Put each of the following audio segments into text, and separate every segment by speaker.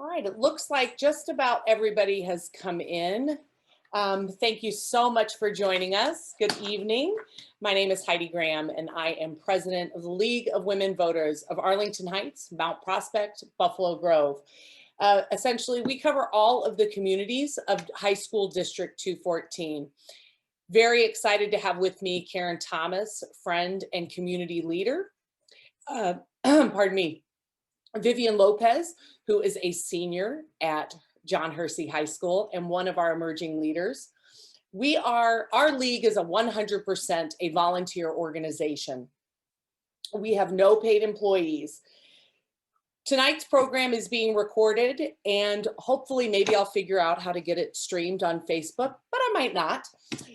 Speaker 1: All right, it looks like just about everybody has come in. Thank you so much for joining us. Good evening. My name is Heidi Graham, and I am president of the League of Women Voters of Arlington Heights, Mount Prospect, Buffalo Grove. Essentially, we cover all of the communities of High School District 214. Very excited to have with me Karen Thomas, friend and community leader. Pardon me. Vivian Lopez, who is a senior at John Hersey High School and one of our emerging leaders. Our league is 100% a volunteer organization. We have no paid employees. Tonight's program is being recorded, and hopefully maybe I'll figure out how to get it streamed on Facebook, but I might not.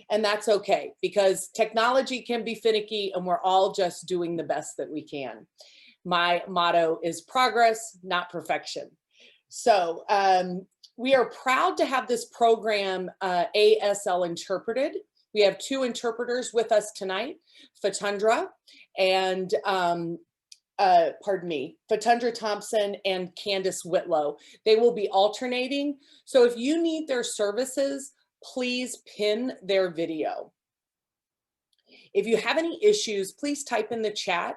Speaker 1: And that's okay, because technology can be finicky and we're all just doing the best that we can. My motto is progress, not perfection. So we are proud to have this program ASL interpreted. We have two interpreters with us tonight, Fatundra and Fatundra Thompson and Candace Whitlow. They will be alternating. So if you need their services, please pin their video. If you have any issues, please type in the chat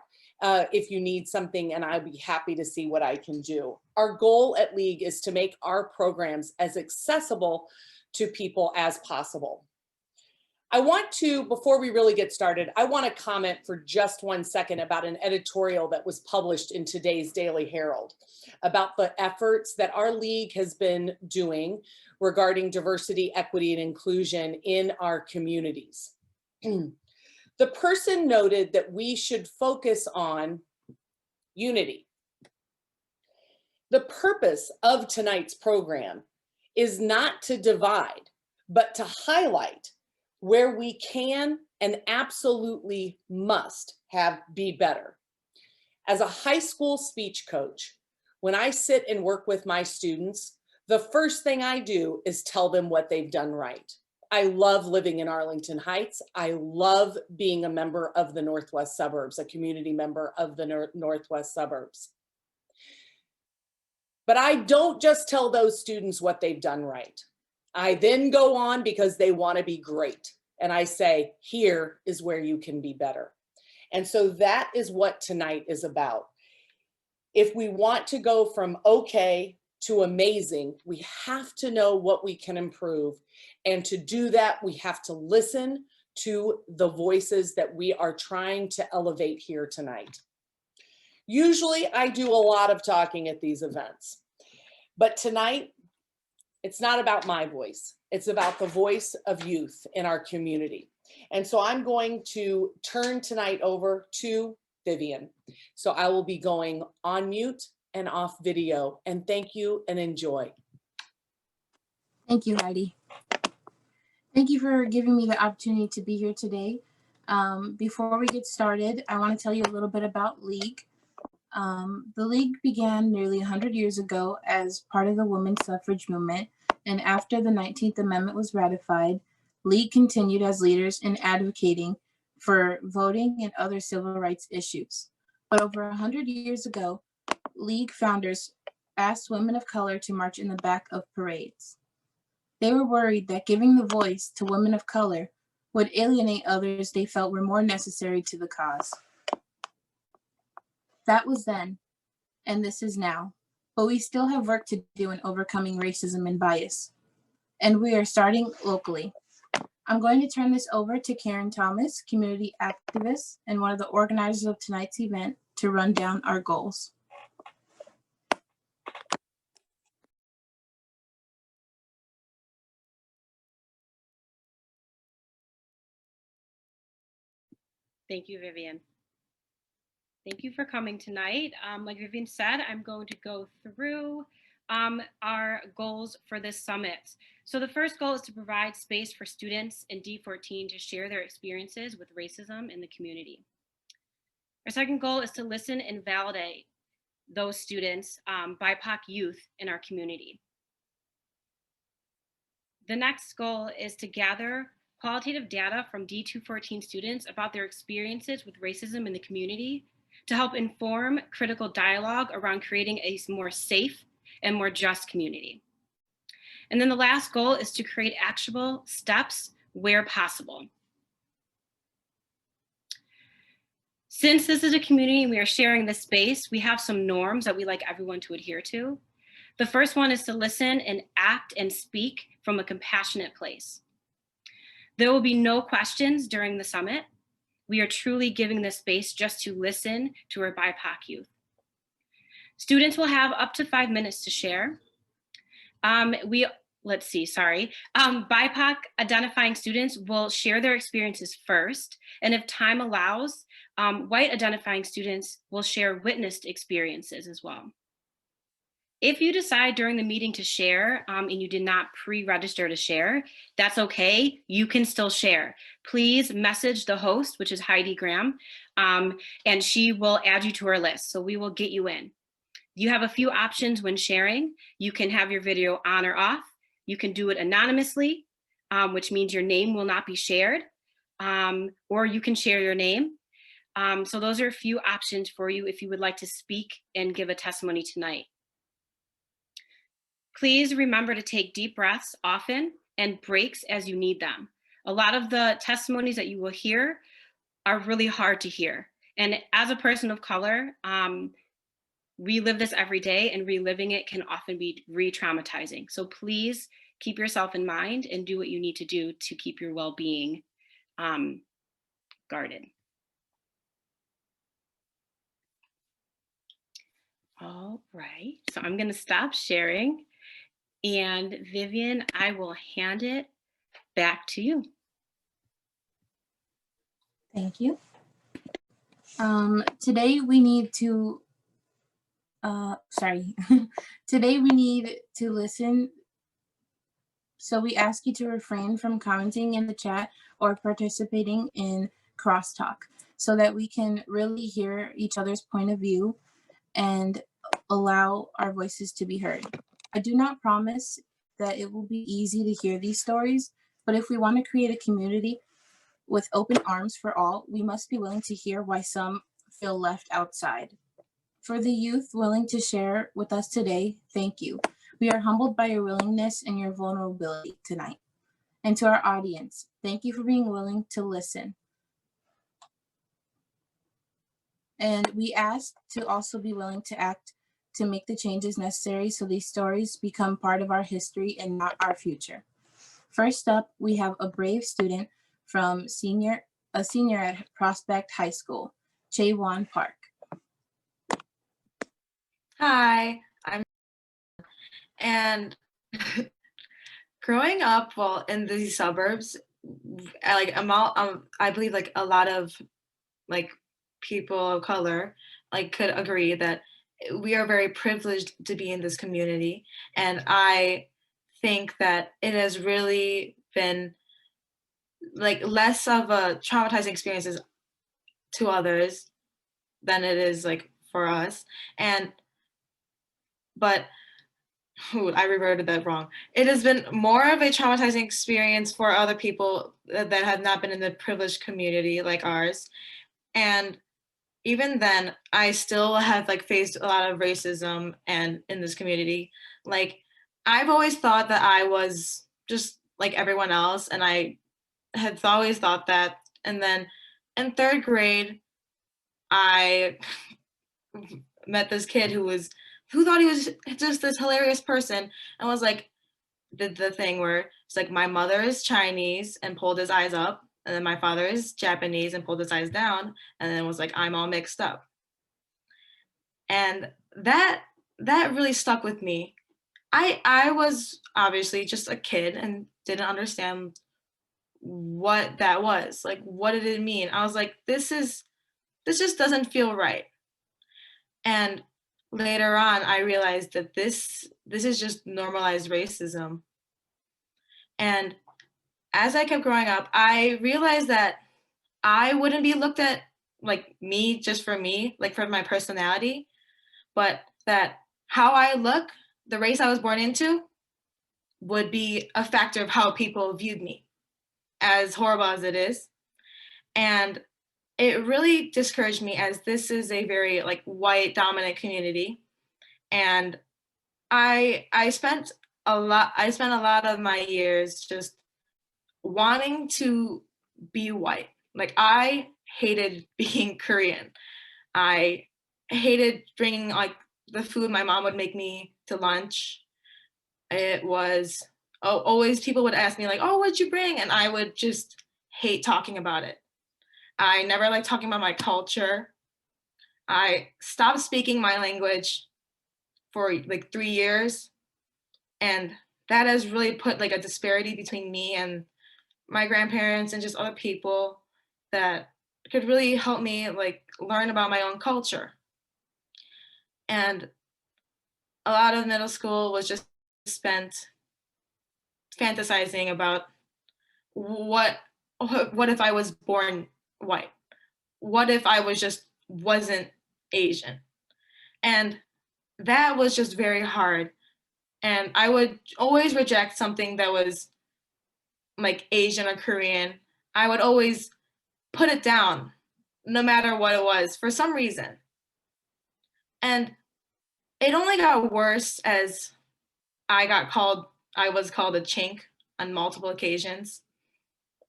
Speaker 1: if you need something, and I'd be happy to see what I can do. Our goal at League is to make our programs as accessible to people as possible. I want to, before we really get started, I want to comment for just 1 second about an editorial that was published in today's Daily Herald about the efforts that our league has been doing regarding diversity, equity, and inclusion in our communities. The person noted that we should focus on unity. The purpose of tonight's program is not to divide, but to highlight where we can and absolutely must be better. As a high school speech coach, when I sit and work with my students, the first thing I do is tell them what they've done right. I love living in Arlington Heights. I love being a member of the Northwest suburbs, a community member of the Northwest suburbs. But I don't just tell those students what they've done right. I then go on because they want to be great. And I say, here is where you can be better. And so that is what tonight is about. If we want to go from okay to amazing, we have to know what we can improve. And to do that, we have to listen to the voices that we are trying to elevate here tonight. Usually I do a lot of talking at these events, but tonight it's not about my voice. It's about the voice of youth in our community. And so I'm going to turn tonight over to Vivian. So I will be going on mute and off video, and thank you and enjoy.
Speaker 2: Thank you, Heidi. Thank you for giving me the opportunity to be here today. Before we get started, I want to tell you a little bit about League. The League began nearly 100 years ago as part of the women's suffrage movement, and after the 19th Amendment was ratified, League continued as leaders in advocating for voting and other civil rights issues. But over 100 years ago, League founders asked women of color to march in the back of parades. They were worried that giving the voice to women of color would alienate others they felt were more necessary to the cause. That was then, and this is now, but we still have work to do in overcoming racism and bias. And we are starting locally. I'm going to turn this over to Karen Thomas, community activist and one of the organizers of tonight's event, to run down our goals.
Speaker 3: Thank you, Vivian. Thank you for coming tonight. Like Vivian said, I'm going to go through our goals for this summit. So the first goal is to provide space for students in D14 to share their experiences with racism in the community. Our second goal is to listen and validate those students, BIPOC youth in our community. The next goal is to gather qualitative data from D214 students about their experiences with racism in the community to help inform critical dialogue around creating a more safe and more just community. And then the last goal is to create actionable steps where possible. Since this is a community and we are sharing this space, we have some norms that we like everyone to adhere to. The first one is to listen and act and speak from a compassionate place. There will be no questions during the summit. We are truly giving this space just to listen to our BIPOC youth. Students will have up to 5 minutes to share. BIPOC identifying students will share their experiences first. And if time allows, white identifying students will share witnessed experiences as well. If you decide during the meeting to share and you did not pre-register to share, that's okay. You can still share. Please message the host, which is Heidi Graham, and she will add you to her list. So we will get you in. You have a few options when sharing. You can have your video on or off. You can do it anonymously, which means your name will not be shared, or you can share your name. So those are a few options for you if you would like to speak and give a testimony tonight. Please remember to take deep breaths often and breaks as you need them. A lot of the testimonies that you will hear are really hard to hear. And as a person of color, we live this every day, and reliving it can often be re-traumatizing. So please keep yourself in mind and do what you need to do to keep your well-being guarded. All right, so I'm gonna stop sharing. And Vivian, I will hand it back to you.
Speaker 2: Thank you. Today we need to, today we need to listen. So we ask you to refrain from commenting in the chat or participating in crosstalk so that we can really hear each other's point of view and allow our voices to be heard. I do not promise that it will be easy to hear these stories, but if we want to create a community with open arms for all, we must be willing to hear why some feel left outside. For the youth willing to share with us today, thank you. We are humbled by your willingness and your vulnerability tonight. And to our audience, thank you for being willing to listen. And we ask to also be willing to act to make the changes necessary so these stories become part of our history and not our future. First up, we have a brave student from a senior at Prospect High School, Chaewon Park.
Speaker 4: Hi, and growing up, well, in these suburbs, I believe like a lot of like people of color like could agree that we are very privileged to be in this community, and I think that it has really been like less of a traumatizing experiences to others than it is like for us. But I reverted that wrong. It has been more of a traumatizing experience for other people that have not been in the privileged community like ours. And even then, I still have like faced a lot of racism and in this community. Like, I've always thought that I was just like everyone else, and I had always thought that. And then in third grade, I met this kid who thought he was just this hilarious person, and was like, did the thing where it's like, my mother is Chinese and pulled his eyes up, and then my father is Japanese and pulled his eyes down, and then was like, I'm all mixed up. And that really stuck with me. I was obviously just a kid and didn't understand what that was. Like, what did it mean? I was like, this just doesn't feel right. And later on, I realized that this is just normalized racism. And as I kept growing up, I realized that I wouldn't be looked at like me just for me, like for my personality, but that how I look, the race I was born into, would be a factor of how people viewed me, as horrible as it is. And it really discouraged me, as this is a very like white dominant community. And I spent I spent a lot of my years just wanting to be white. Like I hated being Korean. I hated bringing like the food my mom would make me to lunch. It was always people would ask me like, "Oh, what'd you bring?" And I would just hate talking about it. I never liked talking about my culture. I stopped speaking my language for like 3 years, and that has really put like a disparity between me and my grandparents and just other people that could really help me like learn about my own culture. And a lot of middle school was just spent fantasizing about what what if I was born white? What if I was just wasn't Asian? And that was just very hard. And I would always reject something that was like Asian or Korean. I would always put it down no matter what it was for some reason. And it only got worse as I was called a chink on multiple occasions.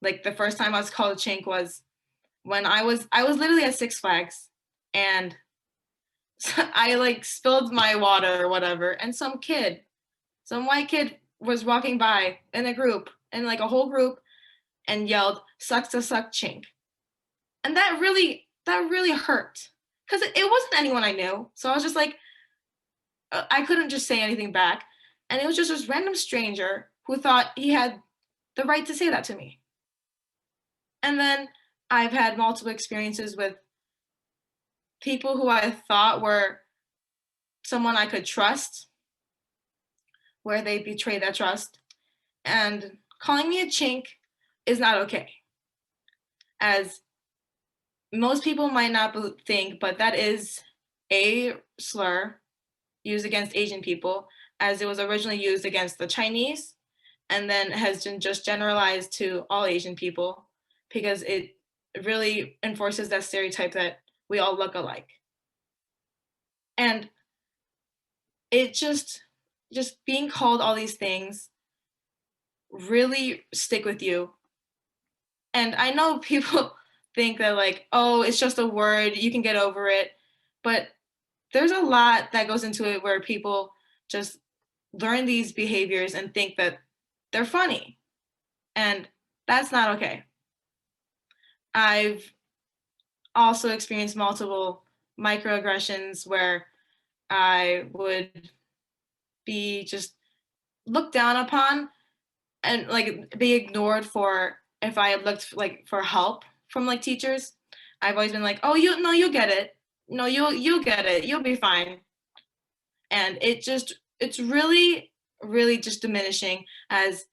Speaker 4: Like the first time I was called a chink was when I was literally at Six Flags, and I like spilled my water or whatever, and some white kid was walking by in a group, in like a whole group, and yelled, "Sucks to suck chink." And that really hurt. Because it wasn't anyone I knew. So I was just like, I couldn't just say anything back. And it was just this random stranger who thought he had the right to say that to me. And then I've had multiple experiences with people who I thought were someone I could trust, where they betrayed that trust. And calling me a chink is not okay. As most people might not think, but that is a slur used against Asian people, as it was originally used against the Chinese and then has been just generalized to all Asian people because it really enforces that stereotype that we all look alike. And it just being called all these things really stick with you. And I know people think that like, oh, it's just a word, you can get over it. But there's a lot that goes into it where people just learn these behaviors and think that they're funny. And that's not okay. I've also experienced multiple microaggressions where I would be just looked down upon and like be ignored for if I had looked like for help from like teachers. I've always been like, oh, you'll get it. No, you'll get it. You'll be fine. And it's really, really just diminishing, as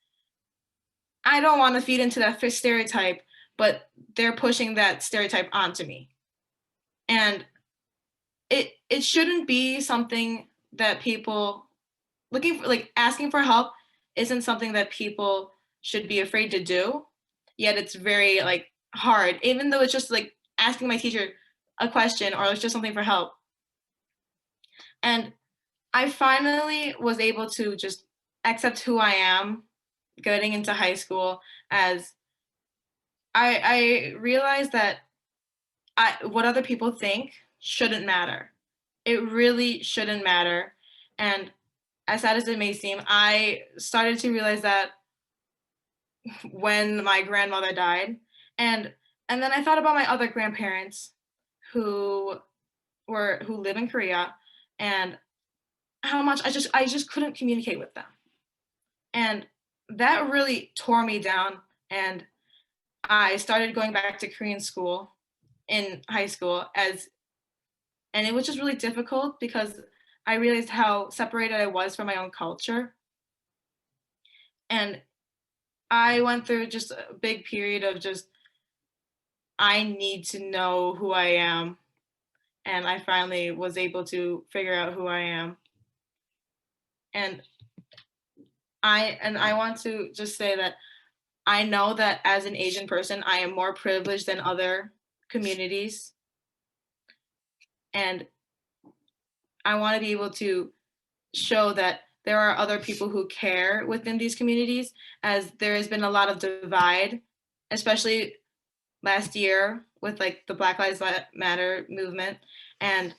Speaker 4: I don't want to feed into that stereotype, but they're pushing that stereotype onto me. And it shouldn't be something that people looking for, like asking for help isn't something that people should be afraid to do. Yet it's very like hard, even though it's just like asking my teacher a question or it's just something for help. And I finally was able to just accept who I am getting into high school, as I realized that what other people think shouldn't matter. It really shouldn't matter. And as sad as it may seem, I started to realize that when my grandmother died. And then I thought about my other grandparents who who live in Korea, and how much I just couldn't communicate with them. And that really tore me down. And I started going back to Korean school in high school, and it was just really difficult because I realized how separated I was from my own culture. And I went through just a big period of just, I need to know who I am. And I finally was able to figure out who I am. And I want to just say that I know that as an Asian person, I am more privileged than other communities. And I want to be able to show that there are other people who care within these communities, as there has been a lot of divide, especially last year with like the Black Lives Matter movement, and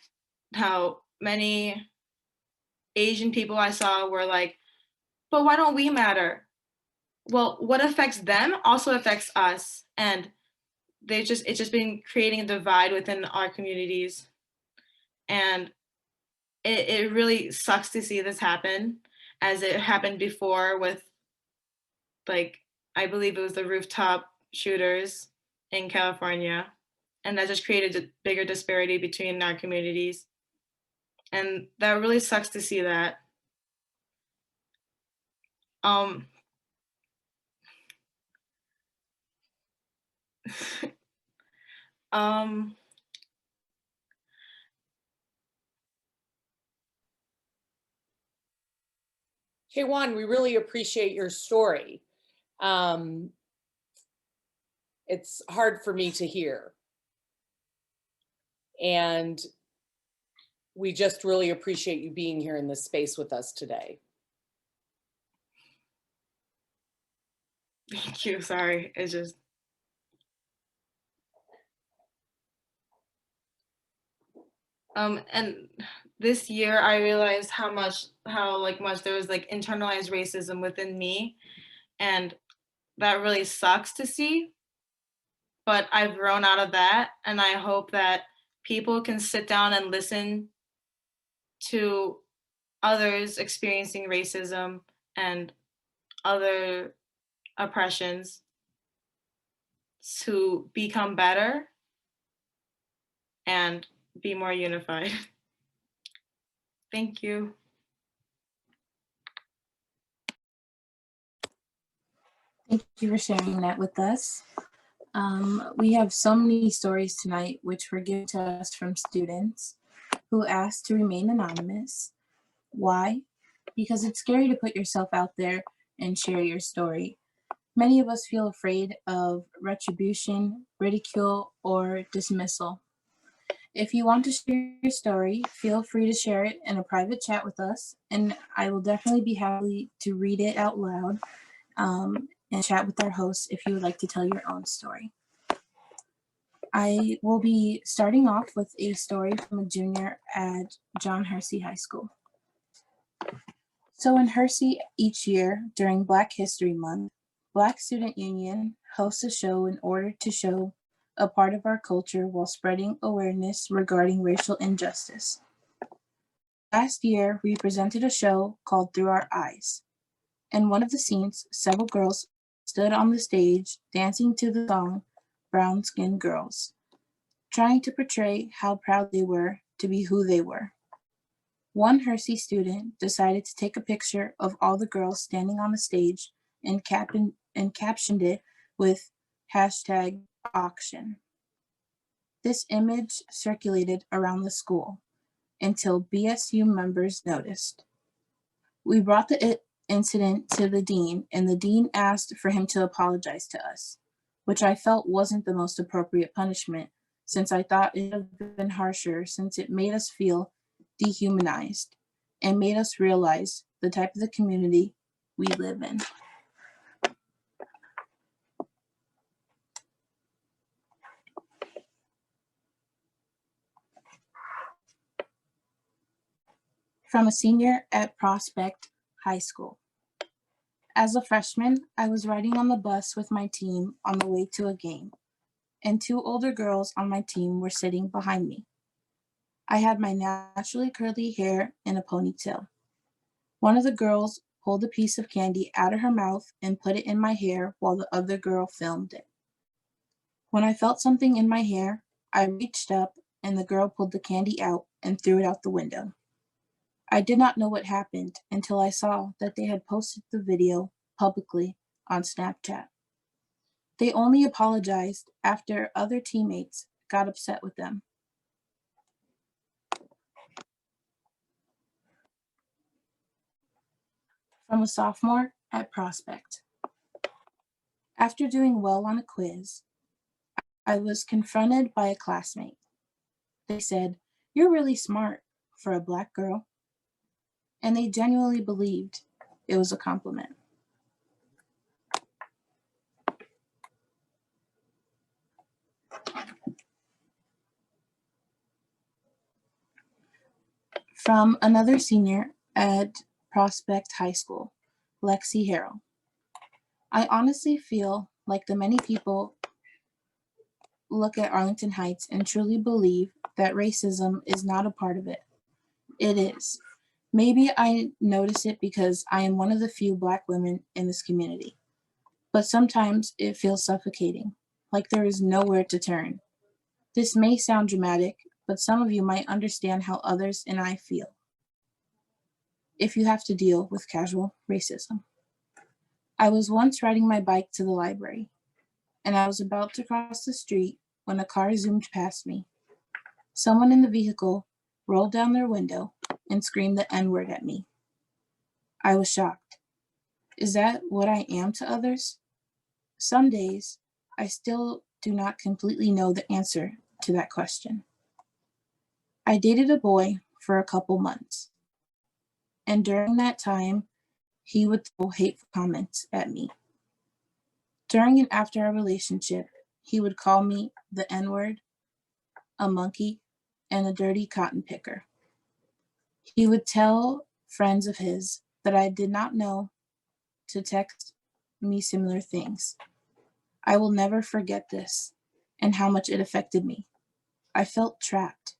Speaker 4: how many Asian people I saw were like, but why don't we matter? Well, what affects them also affects us. And it's just been creating a divide within our communities. And it really sucks to see this happen, as it happened before with, like, I believe it was the rooftop shooters in California. And that just created a bigger disparity between our communities. And that really sucks to see that. Um, um,
Speaker 1: Hey, Juan, we really appreciate your story. It's hard for me to hear. And we just really appreciate you being here in this space with us today.
Speaker 4: thank you. Sorry. It's just, and this year I realized how much there was like internalized racism within me, and that really sucks to see. But I've grown out of that, and I hope that people can sit down and listen to others experiencing racism and other oppressions to become better and be more unified. Thank you.
Speaker 2: Thank you for sharing that with us. We have so many stories tonight which were given to us from students who asked to remain anonymous. Why? Because it's scary to put yourself out there and share your story. Many of us feel afraid of retribution, ridicule, or dismissal. If you want to share your story, feel free to share it in a private chat with us, and I will definitely be happy to read it out loud and chat with our hosts if you would like to tell your own story. I will be starting off with a story from a junior at John Hersey High School. So in Hersey, each year during Black History Month, Black Student Union hosts a show in order to show a part of our culture while spreading awareness regarding racial injustice. Last year, we presented a show called Through Our Eyes. In one of the scenes, several girls stood on the stage dancing to the song Brown Skinned Girls, trying to portray how proud they were to be who they were. One Hersey student decided to take a picture of all the girls standing on the stage and captioned it with #auction. This image circulated around the school until BSU members noticed. We brought the incident to the dean, and the dean asked for him to apologize to us, which I felt wasn't the most appropriate punishment, since I thought it would have been harsher, since it made us feel dehumanized and made us realize the type of the community we live in. From a senior at Prospect High School. As a freshman, I was riding on the bus with my team on the way to a game, and two older girls on my team were sitting behind me. I had my naturally curly hair in a ponytail. One of the girls pulled a piece of candy out of her mouth and put it in my hair while the other girl filmed it. When I felt something in my hair, I reached up and the girl pulled the candy out and threw it out the window. I did not know what happened until I saw that they had posted the video publicly on Snapchat. They only apologized after other teammates got upset with them. From a sophomore at Prospect. After doing well on a quiz, I was confronted by a classmate. They said, "You're really smart for a Black girl." and they genuinely believed it was a compliment. From another senior at Prospect High School, Lexi Harrell. I honestly feel like the many people look at Arlington Heights and truly believe that racism is not a part of it. It is. Maybe I notice it because I am one of the few Black women in this community. But sometimes it feels suffocating, like there is nowhere to turn. This may sound dramatic, but some of you might understand how others and I feel if you have to deal with casual racism. I was once riding my bike to the library, and I was about to cross the street when a car zoomed past me. Someone in the vehicle rolled down their window and screamed the N-word at me. I was shocked. Is that what I am to others? Some days, I still do not completely know the answer to that question. I dated a boy for a couple months, and during that time, he would throw hateful comments at me. During and after our relationship, he would call me the N-word, a monkey, and a dirty cotton picker. He would tell friends of his that I did not know to text me similar things. I will never forget this and how much it affected me. I felt trapped,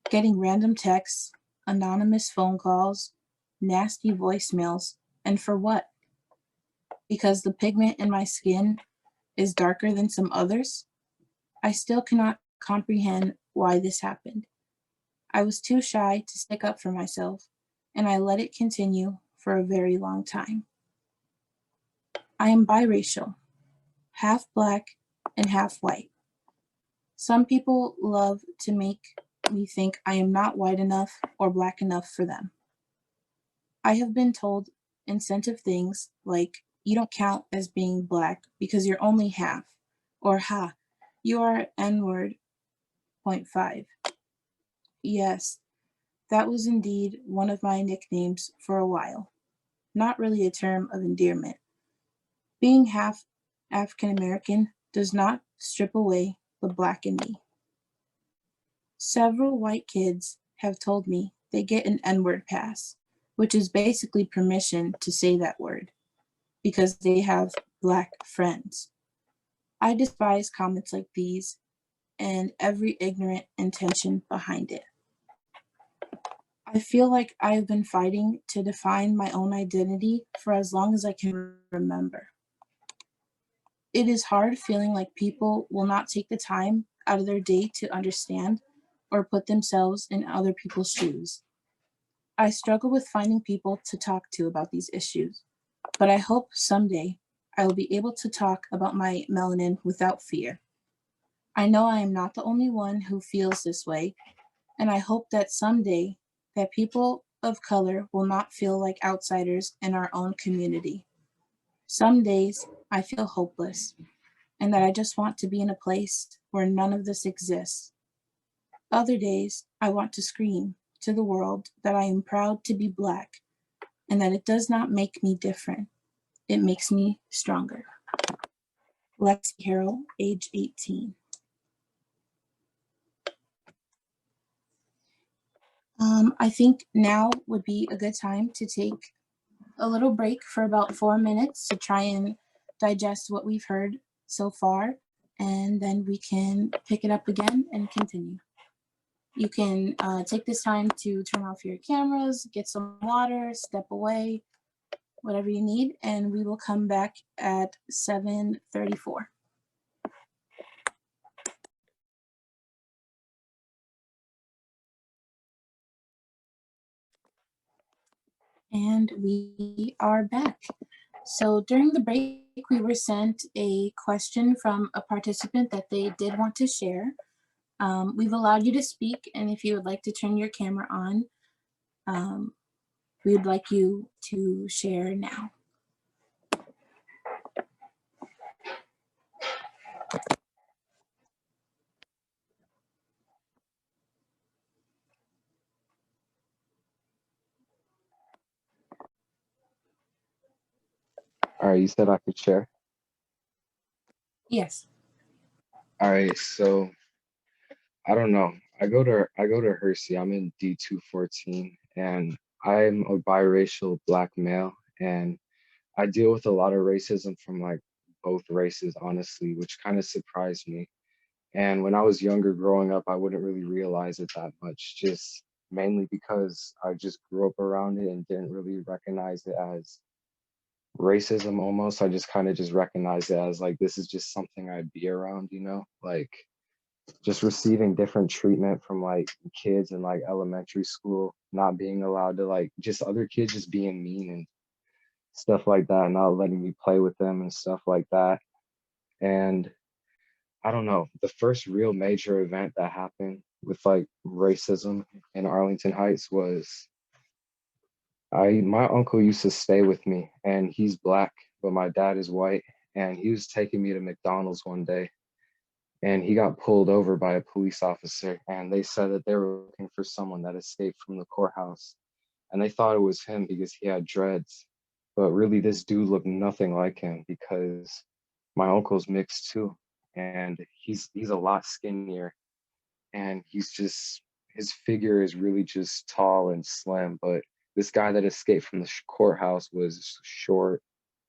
Speaker 2: getting random texts, anonymous phone calls, nasty voicemails, and for what? Because the pigment in my skin is darker than some others? I still cannot comprehend why this happened. I was too shy to stick up for myself, and I let it continue for a very long time. I am biracial, half Black and half white. Some people love to make me think I am not white enough or Black enough for them. I have been told insensitive things like, you don't count as being Black because you're only half, or ha, you are N-word 0.5. Yes, that was indeed one of my nicknames for a while. Not really a term of endearment. Being half African American does not strip away the Black in me. Several white kids have told me they get an N-word pass, which is basically permission to say that word, because they have Black friends. I despise comments like these and every ignorant intention behind it. I feel like I've been fighting to define my own identity for as long as I can remember. It is hard feeling like people will not take the time out of their day to understand or put themselves in other people's shoes. I struggle with finding people to talk to about these issues, but I hope someday I will be able to talk about my melanin without fear. I know I am not the only one who feels this way, and I hope that someday that people of color will not feel like outsiders in our own community. Some days I feel hopeless and that I just want to be in a place where none of this exists. Other days I want to scream to the world that I am proud to be Black and that it does not make me different. It makes me stronger. Lexi Harrell, age 18. I think now would be a good time to take a little break for about 4 minutes to try and digest what we've heard so far, and then we can pick it up again and continue. You can take this time to turn off your cameras, get some water, step away, whatever you need, and we will come back at 7:34. And we are back. So during the break, we were sent a question from a participant that they did want to share. We've allowed you to speak, and if you would like to turn your camera on, we would like you to share now.
Speaker 5: right, you said I could share.
Speaker 2: Yes.
Speaker 5: All right, so I don't know. I go to Hersey. I'm in D214, and I'm a biracial black male, and I deal with a lot of racism from like both races, honestly, which kind of surprised me. And when I was younger, growing up, I wouldn't really realize it that much, just mainly because I just grew up around it and didn't really recognize it as racism almost. I just kind of just recognized it as like, this is just something I'd be around, like just receiving different treatment from like kids in like elementary school, not being allowed to like, just other kids just being mean and stuff like that, not letting me play with them and stuff like that. And I don't know, the first real major event that happened with like racism in Arlington Heights was my uncle used to stay with me, and he's black, but my dad is white. And he was taking me to McDonald's one day, and he got pulled over by a police officer, and they said that they were looking for someone that escaped from the courthouse. And they thought it was him because he had dreads. But really, this dude looked nothing like him because my uncle's mixed too. And he's a lot skinnier, and his figure is really just tall and slim. But this guy that escaped from the courthouse was short,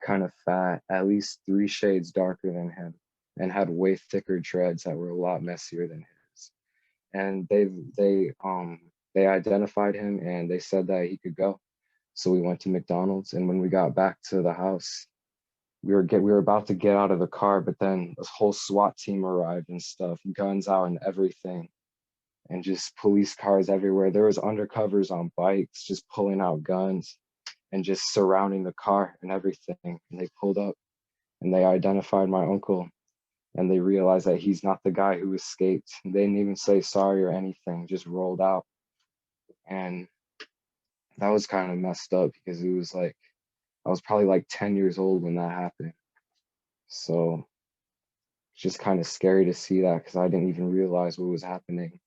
Speaker 5: kind of fat, at least 3 shades darker than him, and had way thicker dreads that were a lot messier than his. And they identified him, and they said that he could go. So we went to McDonald's, and when we got back to the house, we were about to get out of the car, but then this whole SWAT team arrived and stuff, guns out and everything, and just police cars everywhere. There was undercovers on bikes just pulling out guns and just surrounding the car and everything. And they pulled up and they identified my uncle, and they realized that he's not the guy who escaped. They didn't even say sorry or anything, just rolled out. And that was kind of messed up because it was like, I was probably like 10 years old when that happened. So it's just kind of scary to see that because I didn't even realize what was happening.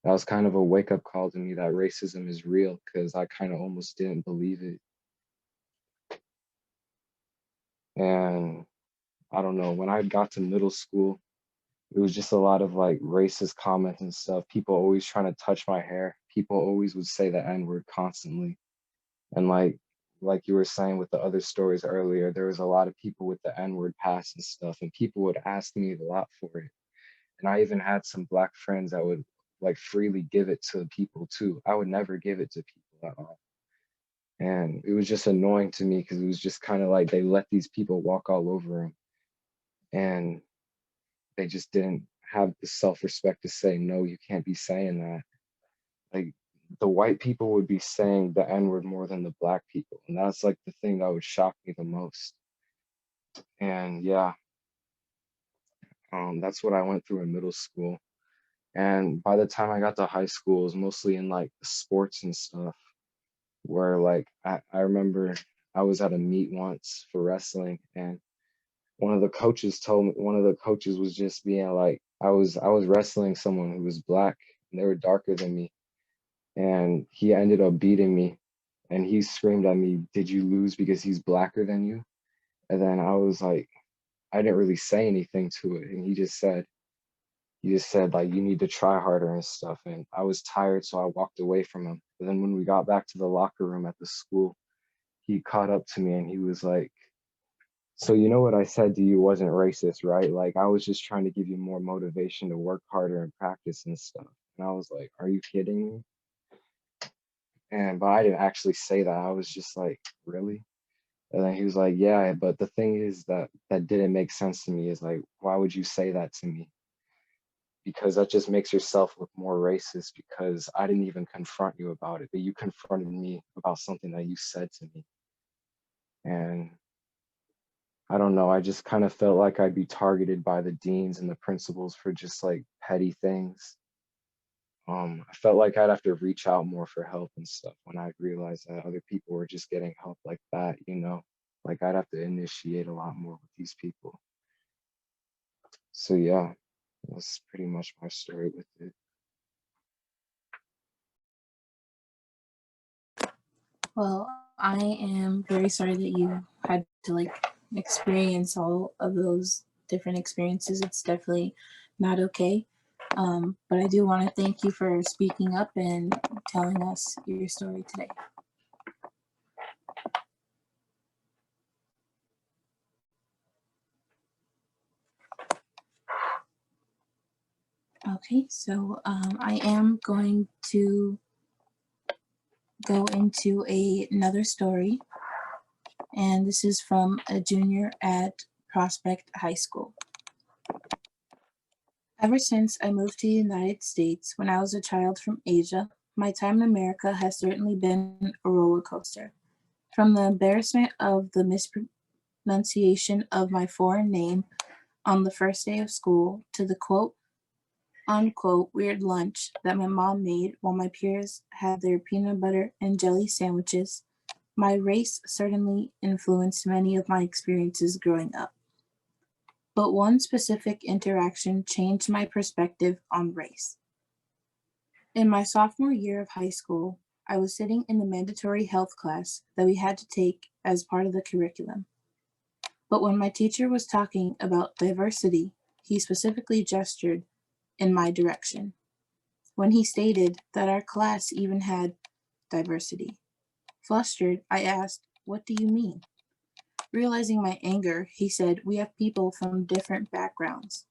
Speaker 5: That was kind of a wake up call to me that racism is real, because I kind of almost didn't believe it. And I don't know, when I got to middle school, it was just a lot of like racist comments and stuff. People always trying to touch my hair. People always would say the N-word constantly. And like you were saying with the other stories earlier, there was a lot of people with the N-word pass and stuff, and people would ask me a lot for it. And I even had some black friends that would like freely give it to people too. I would never give it to people at all. And it was just annoying to me because it was just kind of like they let these people walk all over them, and they just didn't have the self-respect to say, no, you can't be saying that. Like, the white people would be saying the N-word more than the black people. And that's like the thing that would shock me the most. And yeah, that's what I went through in middle school. And by the time I got to high school, it was mostly in like sports and stuff, where like I remember I was at a meet once for wrestling, and one of the coaches was just being like, I was wrestling someone who was black, and they were darker than me, and he ended up beating me, and he screamed at me, "Did you lose because he's blacker than you?" And then I was like, I didn't really say anything to it, and he just said like, you need to try harder and stuff. And I was tired, so I walked away from him. But then when we got back to the locker room at the school, he caught up to me and he was like, so you know what I said to you wasn't racist, right? Like, I was just trying to give you more motivation to work harder and practice and stuff. And I was like, are you kidding me? But I didn't actually say that. I was just like, really? And then he was like, yeah, but the thing is that didn't make sense to me, is like, why would you say that to me? Because that just makes yourself look more racist, because I didn't even confront you about it, but you confronted me about something that you said to me. And I don't know, I just kind of felt like I'd be targeted by the deans and the principals for just like petty things. I felt like I'd have to reach out more for help and stuff when I realized that other people were just getting help like that, like I'd have to initiate a lot more with these people. So yeah, that's pretty much my story with it.
Speaker 2: Well, I am very sorry that you had to like experience all of those different experiences. It's definitely not okay. But I do want to thank you for speaking up and telling us your story today. Okay, so I am going to go into another story, and this is from a junior at Prospect High School. Ever since I moved to the United States when I was a child from Asia, my time in America has certainly been a roller coaster. From the embarrassment of the mispronunciation of my foreign name on the first day of school to the quote unquote weird lunch that my mom made while my peers had their peanut butter and jelly sandwiches, my race certainly influenced many of my experiences growing up. But one specific interaction changed my perspective on race. In my sophomore year of high school, I was sitting in the mandatory health class that we had to take as part of the curriculum. But when my teacher was talking about diversity, he specifically gestured in my direction when he stated that our class even had diversity. Flustered, I asked, "What do you mean?" Realizing my anger, he said, "We have people from different backgrounds.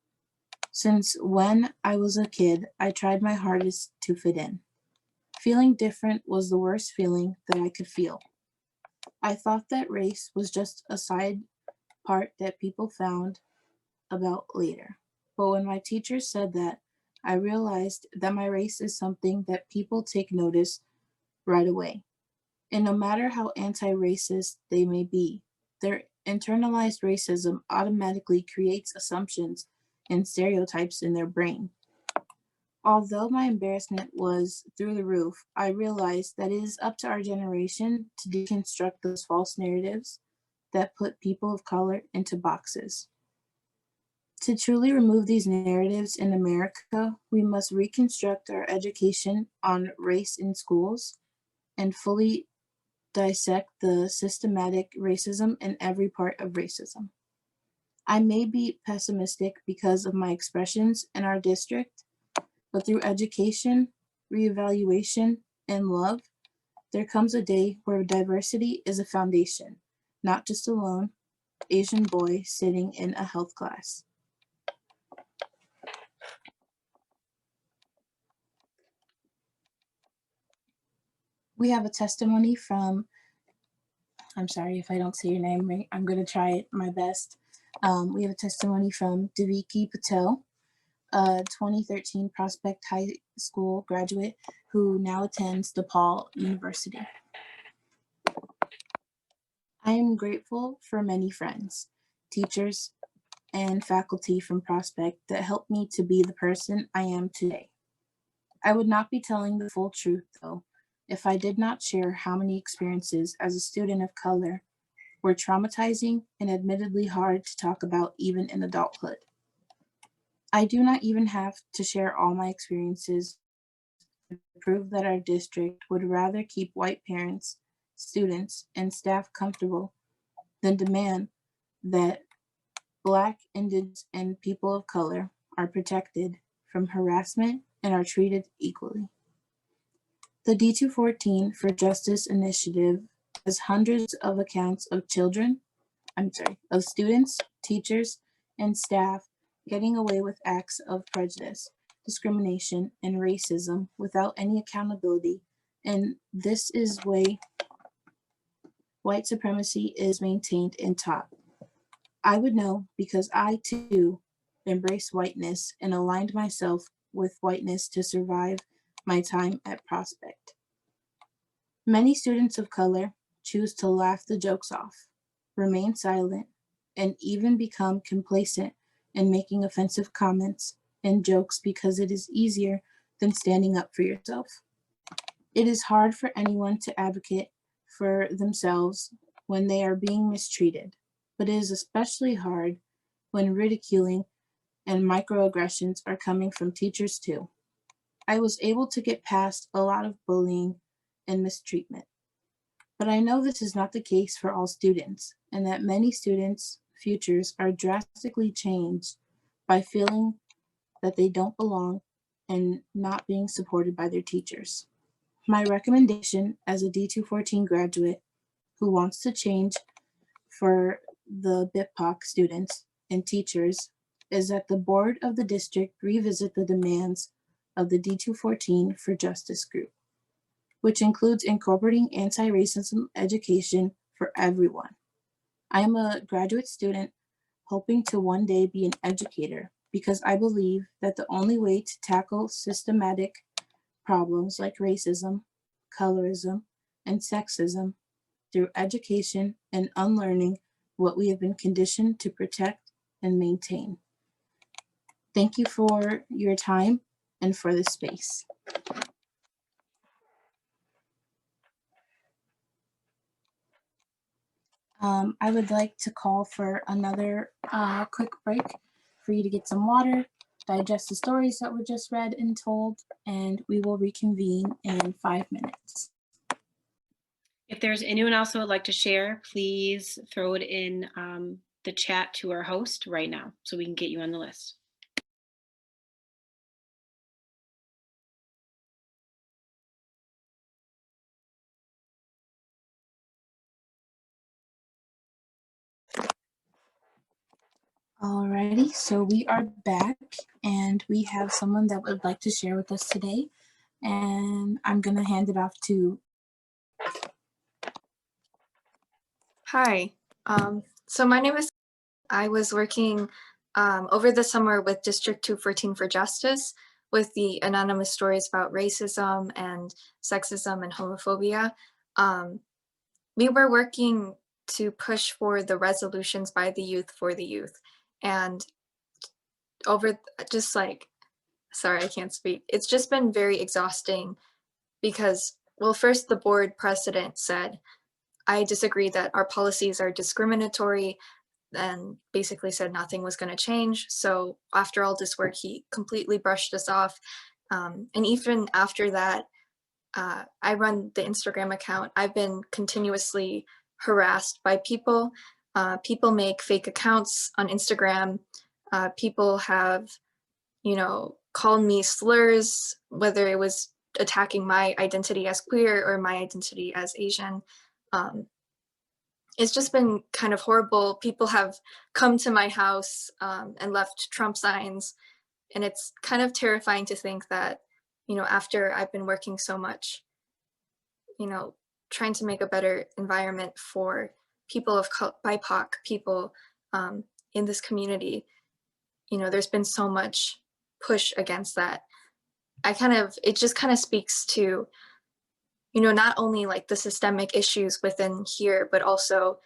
Speaker 2: Since when I was a kid, I tried my hardest to fit in. Feeling different was the worst feeling that I could feel. I thought that race was just a side part that people found about later. But when my teacher said that, I realized that my race is something that people take notice right away. And no matter how anti-racist they may be, their internalized racism automatically creates assumptions and stereotypes in their brain. Although my embarrassment was through the roof, I realized that it is up to our generation to deconstruct those false narratives that put people of color into boxes. To truly remove these narratives in America, we must reconstruct our education on race in schools and fully dissect the systematic racism in every part of racism. I may be pessimistic because of my expressions in our district, but through education, reevaluation, and love, there comes a day where diversity is a foundation, not just a lone Asian boy sitting in a health class. We have a testimony from, I'm sorry if I don't say your name right, I'm going to try my best. We have a testimony from Deviki Patel, a 2013 Prospect High School graduate who now attends DePaul University. I am grateful for many friends, teachers, and faculty from Prospect that helped me to be the person I am today. I would not be telling the full truth, though, if I did not share how many experiences as a student of color were traumatizing and admittedly hard to talk about even in adulthood. I do not even have to share all my experiences to prove that our district would rather keep white parents, students, and staff comfortable than demand that Black, Indigenous, and people of color are protected from harassment and are treated equally. The D214 for Justice initiative has hundreds of accounts of of students, teachers, and staff getting away with acts of prejudice, discrimination, and racism without any accountability, and this is way white supremacy is maintained and taught. I would know because I too embraced whiteness and aligned myself with whiteness to survive my time at Prospect. Many students of color choose to laugh the jokes off, remain silent, and even become complacent in making offensive comments and jokes because it is easier than standing up for yourself. It is hard for anyone to advocate for themselves when they are being mistreated, but it is especially hard when ridiculing and microaggressions are coming from teachers too. I was able to get past a lot of bullying and mistreatment, But I know this is not the case for all students, and that many students' futures are drastically changed by feeling that they don't belong and not being supported by their teachers. My recommendation as a D214 graduate who wants to change for the BIPOC students and teachers is that the board of the district revisit the demands of the D214 for Justice group, which includes incorporating anti-racism education for everyone. I am a graduate student hoping to one day be an educator because I believe that the only way to tackle systematic problems like racism, colorism, and sexism through education and unlearning what we have been conditioned to protect and maintain. Thank you for your time and for the space. I would like to call for another quick break for you to get some water, digest the stories that were just read and told, and we will reconvene in 5 minutes.
Speaker 3: If there's anyone else who would like to share, please throw it in the chat to our host right now so we can get you on the list.
Speaker 2: Alrighty, so we are back and we have someone that would like to share with us today, and I'm gonna hand it off to.
Speaker 6: Hi, so my name is, I was working over the summer with District 214 for Justice with the anonymous stories about racism and sexism and homophobia. We were working to push for the resolutions by the youth for the youth. And over just like, sorry, I can't speak. It's just been very exhausting because, well, first the board president said, I disagree that our policies are discriminatory, and basically said nothing was going to change. So after all this work, he completely brushed us off. And even after that, I run the Instagram account. I've been continuously harassed by people. People make fake accounts on Instagram. People have, called me slurs, whether it was attacking my identity as queer or my identity as Asian. It's just been kind of horrible. People have come to my house and left Trump signs. And it's kind of terrifying to think that, after I've been working so much, trying to make a better environment for people of BIPOC people in this community, there's been so much push against that. It just kind of speaks to, not only like the systemic issues within here, but also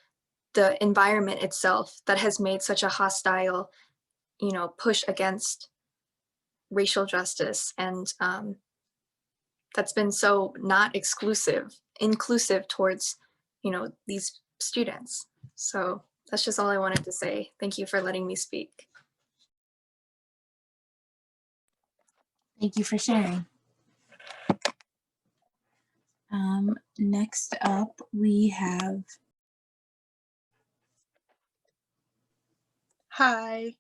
Speaker 6: the environment itself that has made such a hostile, push against racial justice. And that's been so not inclusive towards, these students. So that's just all I wanted to say. Thank you for letting me speak.
Speaker 2: Thank you for sharing. Next up, we have.
Speaker 7: Hi.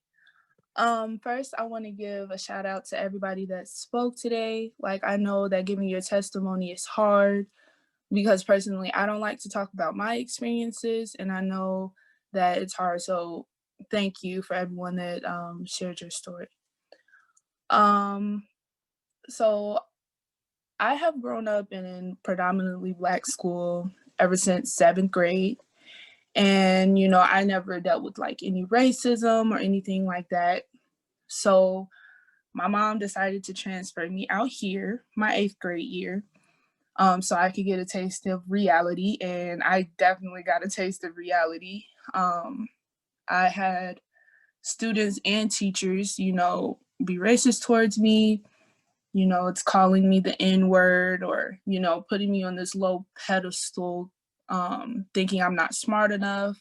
Speaker 7: First, I want to give a shout out to everybody that spoke today. Like, I know that giving your testimony is hard because personally, I don't like to talk about my experiences, and I know that it's hard. So thank you for everyone that shared your story. So I have grown up in a predominantly Black school ever since 7th grade. And, I never dealt with like any racism or anything like that. So my mom decided to transfer me out here my 8th grade year so I could get a taste of reality. And I definitely got a taste of reality. I had students and teachers, be racist towards me. It's calling me the N-word or, putting me on this low pedestal, thinking I'm not smart enough.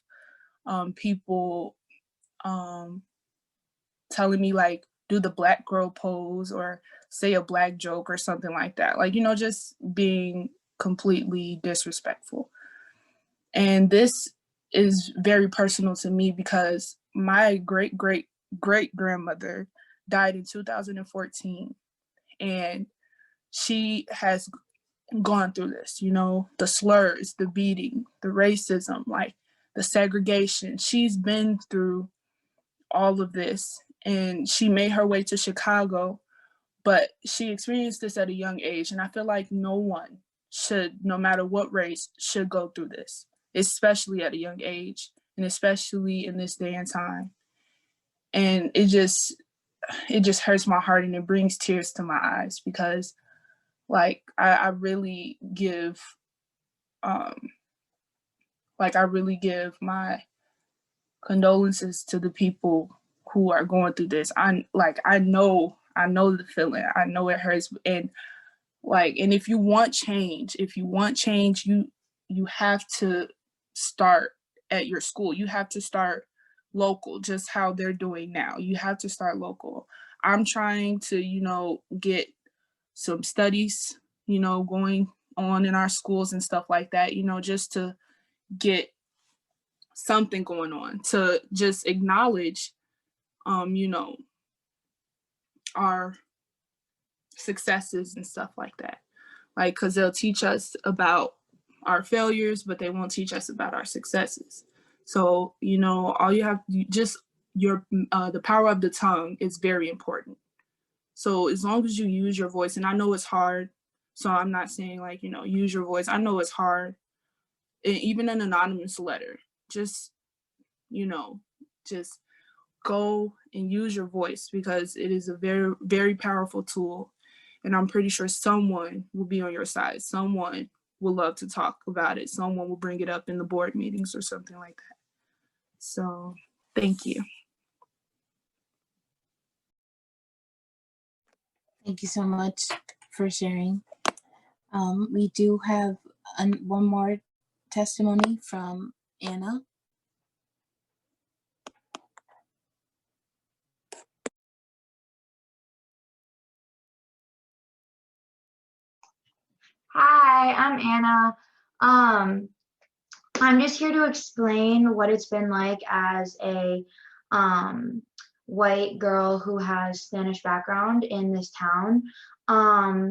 Speaker 7: People telling me like, do the Black girl pose or say a Black joke or something like that. Like, just being completely disrespectful. And this is very personal to me because my great-great-great-grandmother died in 2014. And she has gone through this, you know, the slurs, the beating, the racism, like the segregation. She's been through all of this, and she made her way to Chicago, but she experienced this at a young age. And I feel like no one should, no matter what race, should go through this, especially at a young age, and especially in this day and time. And it just hurts my heart, and it brings tears to my eyes because like I really give my condolences to the people who are going through this. I know the feeling. I know it hurts. And if you want change, you have to start at your school. You have to start local, just how they're doing now. You have to start local. I'm trying to, get some studies, going on in our schools and stuff like that, just to get something going on, to just acknowledge, our successes and stuff like that. Like, because they'll teach us about our failures, but they won't teach us about our successes. So, all you have, the power of the tongue is very important. So as long as you use your voice, and I know it's hard, so I'm not saying use your voice. I know it's hard. And even an anonymous letter, just go and use your voice because it is a very, very powerful tool. And I'm pretty sure someone will be on your side. Someone will love to talk about it. Someone will bring it up in the board meetings or something like that. So thank you.
Speaker 2: Thank you so much for sharing. We do have one more testimony from Anna.
Speaker 8: Hi, I'm Anna. I'm just here to explain what it's been like as a white girl who has Spanish background in this town.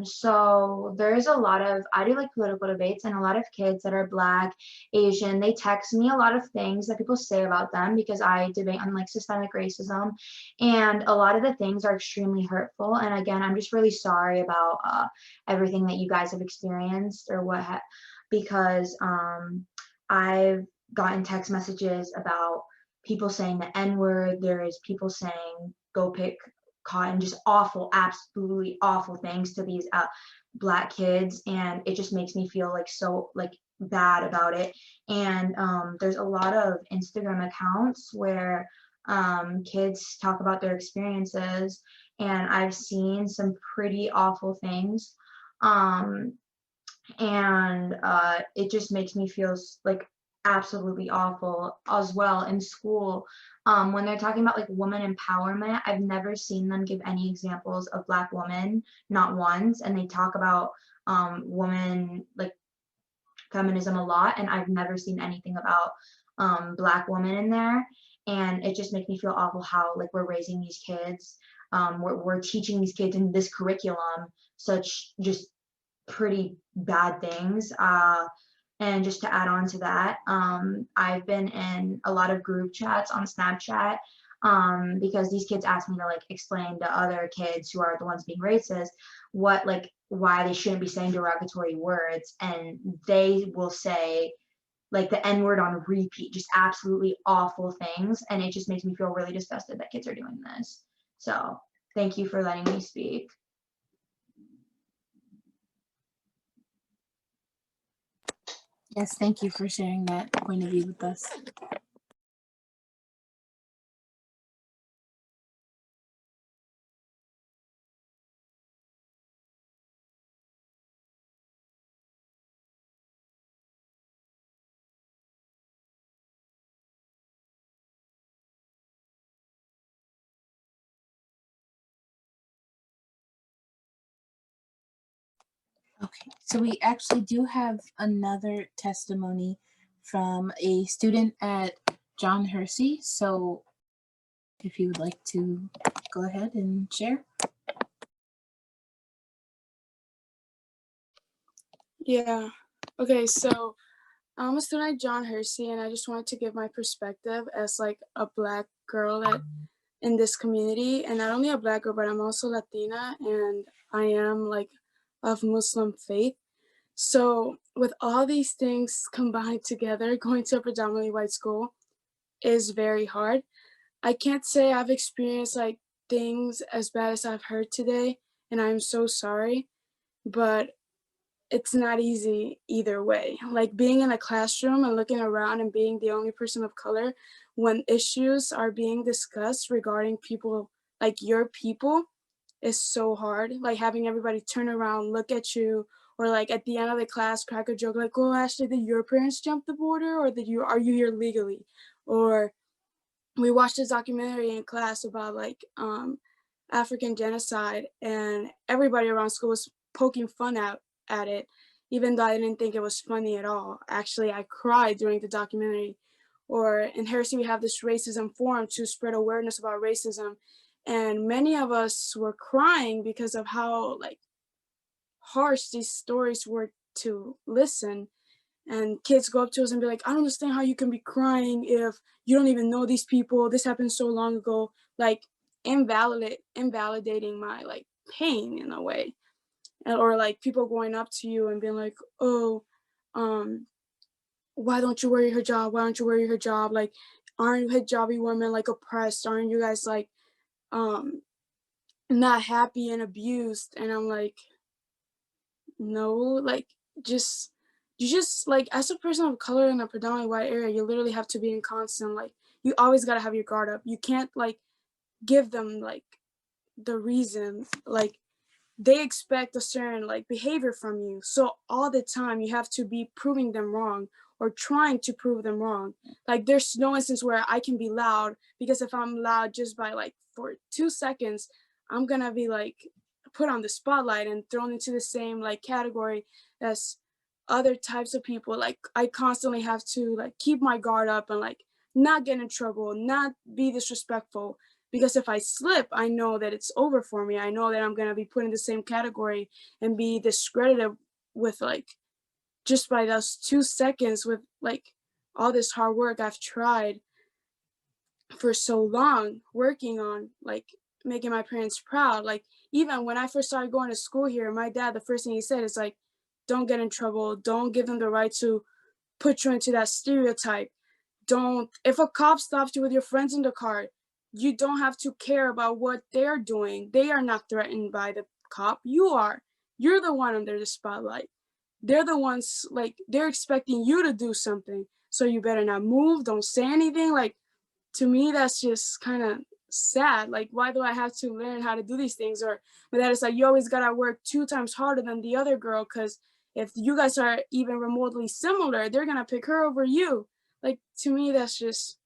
Speaker 8: So there's a lot of, I do like political debates, and a lot of kids that are Black, Asian, they text me a lot of things that people say about them because I debate on like systemic racism, and a lot of the things are extremely hurtful. And again, I'm just really sorry about everything that you guys have experienced or because I've gotten text messages about people saying the N-word. There is people saying go pick cotton, just awful, absolutely awful things to these Black kids, and it just makes me feel like so bad about it. And there's a lot of Instagram accounts where kids talk about their experiences, and I've seen some pretty awful things. And it just makes me feel like absolutely awful as well. In school, when they're talking about like woman empowerment, I've never seen them give any examples of Black women, not once. And they talk about woman like feminism a lot, and I've never seen anything about Black women in there. And it just makes me feel awful how like we're raising these kids, we're teaching these kids in this curriculum such just pretty bad things. And just to add on to that, I've been in a lot of group chats on Snapchat because these kids ask me to like explain to other kids who are the ones being racist why they shouldn't be saying derogatory words, and they will say like the N-word on repeat, just absolutely awful things, and it just makes me feel really disgusted that kids are doing this. So thank you for letting me speak.
Speaker 2: Yes, thank you for sharing that point of view with us. Okay, so we actually do have another testimony from a student at John Hersey. So if you would like to go ahead and share.
Speaker 9: Yeah. Okay, so I'm a student at John Hersey, and I just wanted to give my perspective as like a Black girl that in this community, and not only a Black girl, but I'm also Latina, and I am like of Muslim faith. So with all these things combined together, going to a predominantly white school is very hard. I can't say I've experienced like things as bad as I've heard today, and I'm so sorry, but it's not easy either way. Like being in a classroom and looking around and being the only person of color when issues are being discussed regarding people like your people is so hard. Like having everybody turn around, look at you, or like at the end of the class, crack a joke like, "Oh, Ashley, did your parents jump the border, or are you here legally?" Or we watched a documentary in class about like African genocide, and everybody around school was poking fun at it, even though I didn't think it was funny at all. Actually, I cried during the documentary. Or in Heresy, we have this racism forum to spread awareness about racism, and many of us were crying because of how like harsh these stories were to listen. And kids go up to us and be like, "I don't understand how you can be crying if you don't even know these people. This happened so long ago." Like invalidating my like pain in a way. Or like people going up to you and being like, "Oh, why don't you wear your hijab? Why don't you wear your hijab? Like, aren't hijabi women like oppressed? Aren't you guys like not happy and abused?" And I'm like, no, like just you just like as a person of color in a predominantly white area, you literally have to be in constant like you always gotta have your guard up. You can't like give them like the reason like they expect a certain like behavior from you. So all the time you have to be proving them wrong or trying to prove them wrong. Like there's no instance where I can be loud, because if I'm loud just by like for 2 seconds, I'm gonna be like put on the spotlight and thrown into the same like category as other types of people. Like I constantly have to like keep my guard up and like not get in trouble, not be disrespectful, because if I slip, I know that it's over for me. I know that I'm gonna be put in the same category and be discredited with like just by those 2 seconds with like all this hard work I've tried for so long working on like making my parents proud. Like even when I first started going to school here, my dad, the first thing he said is like, "Don't get in trouble. Don't give them the right to put you into that stereotype. Don't, if a cop stops you with your friends in the car, you don't have to care about what they're doing. They are not threatened by the cop. You are. You're the one under the spotlight. They're the ones like they're expecting you to do something. So you better not move. Don't say anything." Like to me, that's just kind of sad. Like, why do I have to learn how to do these things? Or my dad is like, "You always gotta work 2 times harder than the other girl, because if you guys are even remotely similar, they're gonna pick her over you." Like to me, that's just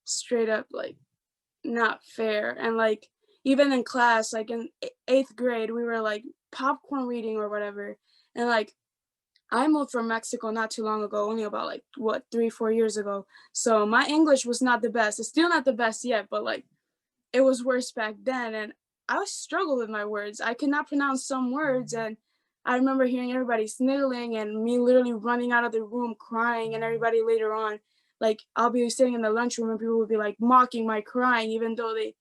Speaker 9: straight up like not fair. And like even in class, like in 8th grade, we were like popcorn reading or whatever. And like I moved from Mexico not too long ago, only about like what 3-4 years ago. So my English was not the best. It's still not the best yet, but like it was worse back then. And I struggled with my words. I could not pronounce some words. And I remember hearing everybody sniggling and me literally running out of the room crying. And everybody later on, like I'll be sitting in the lunchroom and people would be like mocking my crying, even though they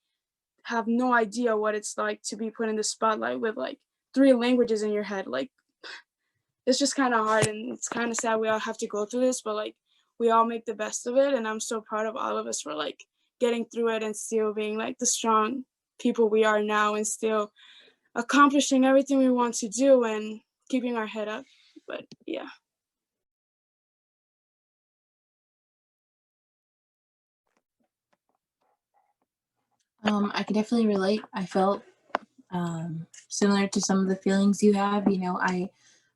Speaker 9: have no idea what it's like to be put in the spotlight with like 3 languages in your head. Like it's just kind of hard, and it's kind of sad we all have to go through this, but like we all make the best of it. And I'm so proud of all of us for like getting through it and still being like the strong people we are now and still accomplishing everything we want to do and keeping our head up. But yeah.
Speaker 2: I can definitely relate. I felt similar to some of the feelings you have. You know,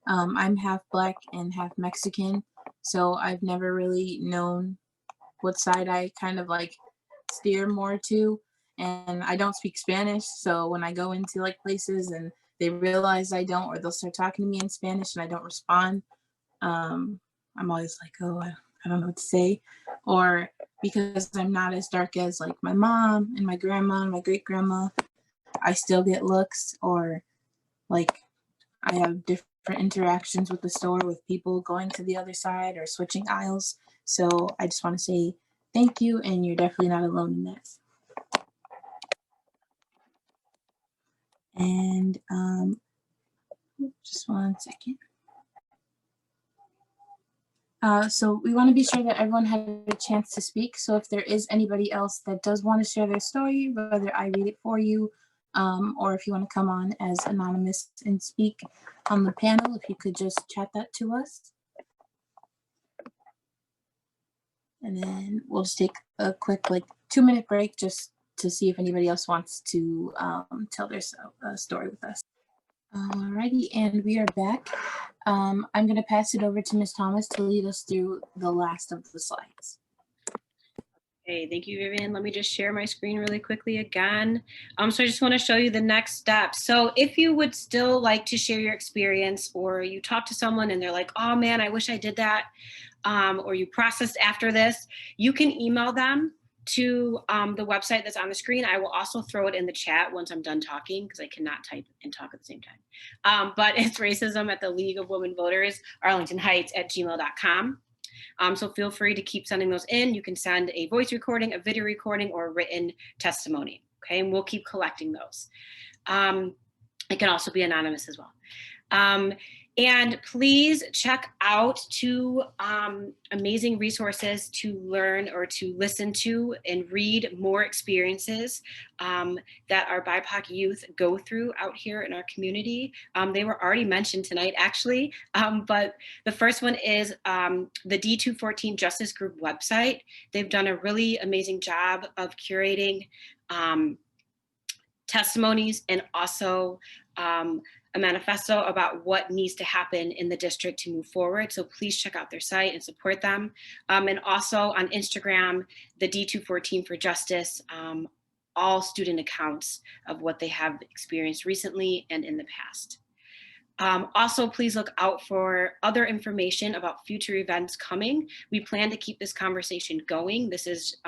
Speaker 2: I'm half Black and half Mexican, so I've never really known what side I kind of like steer more to. And I don't speak Spanish, so when I go into like places and they realize I don't, or they'll start talking to me in Spanish and I don't respond, I'm always like, oh, I don't know what to say, or because I'm not as dark as like my mom and my grandma and my great grandma, I still get looks, or like I have different interactions with the store with people going to the other side or switching aisles. So I just want to say thank you, and you're definitely not alone in that. And just 1 second. So we want to be sure that everyone had a chance to speak. So if there is anybody else that does want to share their story, whether I read it for you, or if you want to come on as anonymous and speak on the panel, if you could just chat that to us. And then we'll just take a quick, like 2-minute break just to see if anybody else wants to tell their story with us. Alrighty, and we are back. I'm going to pass it over to Ms. Thomas to lead us through the last of the slides.
Speaker 3: Okay, thank you, Vivian. Let me just share my screen really quickly again. So I just want to show you the next steps. So if you would still like to share your experience, or you talk to someone and they're like, oh man, I wish I did that, or you processed after this, you can email them to the website that's on the screen. I will also throw it in the chat once I'm done talking, because I cannot type and talk at the same time. But it's racism at the League of Women Voters, Arlington Heights @gmail.com. So feel free to keep sending those in. You can send a voice recording, a video recording, or a written testimony. Okay, and we'll keep collecting those. It can also be anonymous as well. And please check out 2 amazing resources to learn or to listen to and read more experiences that our BIPOC youth go through out here in our community. They were already mentioned tonight, actually, but the first one is the D214 Justice Group website. They've done a really amazing job of curating testimonies and also a manifesto about what needs to happen in the district to move forward. So please check out their site and support them. And also on Instagram, the D214 for Justice, all student accounts of what they have experienced recently and in the past. Also, please look out for other information about future events coming. We plan to keep this conversation going. This is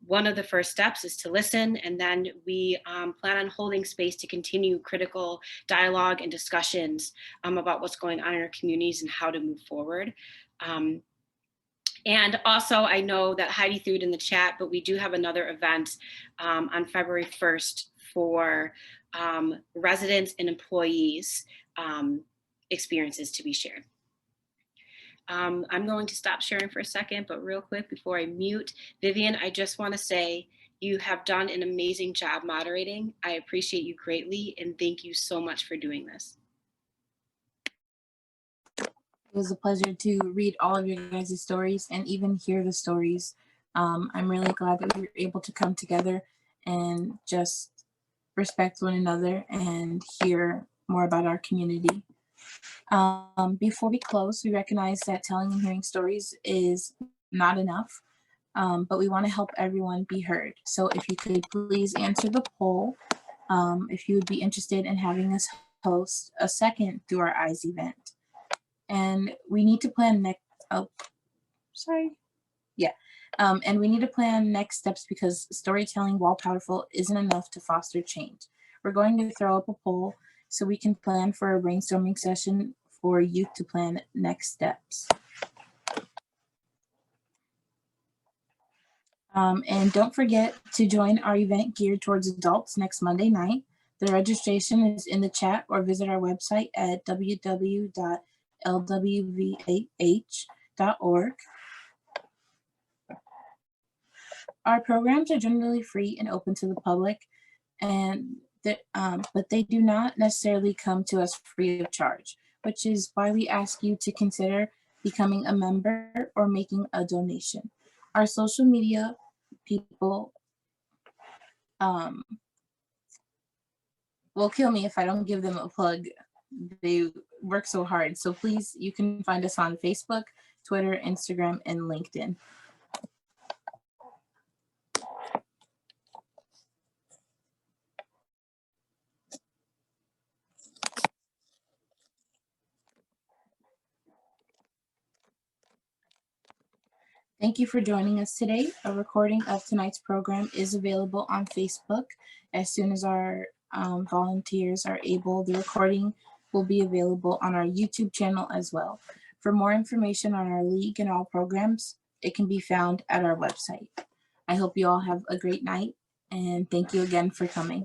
Speaker 3: one of the first steps is to listen, and then we plan on holding space to continue critical dialogue and discussions about what's going on in our communities and how to move forward. And also, I know that Heidi threw it in the chat, but we do have another event on February 1st for residents and employees experiences to be shared. I'm going to stop sharing for a second, but real quick before I mute, Vivian, I just want to say you have done an amazing job moderating. I appreciate you greatly, and thank you so much for doing this.
Speaker 2: It was a pleasure to read all of your guys' stories and even hear the stories. I'm really glad that we were able to come together and just respect one another and hear more about our community. Before we close, we recognize that telling and hearing stories is not enough, but we want to help everyone be heard. So if you could please answer the poll, if you would be interested in having us host a second Through Our Eyes event. And we need to plan and we need to plan next steps, because storytelling, while powerful, isn't enough to foster change. We're going to throw up a poll so we can plan for a brainstorming session for youth to plan next steps. And don't forget to join our event geared towards adults next Monday night. The registration is in the chat, or visit our website at www.LWV-AH.org. Our programs are generally free and open to the public, and but they do not necessarily come to us free of charge, which is why we ask you to consider becoming a member or making a donation. Our social media people will kill me if I don't give them a plug. They work so hard. So please, you can find us on Facebook, Twitter, Instagram, and LinkedIn. Thank you for joining us today. A recording of tonight's program is available on Facebook. As soon as our volunteers are able, the recording will be available on our YouTube channel as well. For more information on our league and all programs, it can be found at our website. I hope you all have a great night, and thank you again for coming.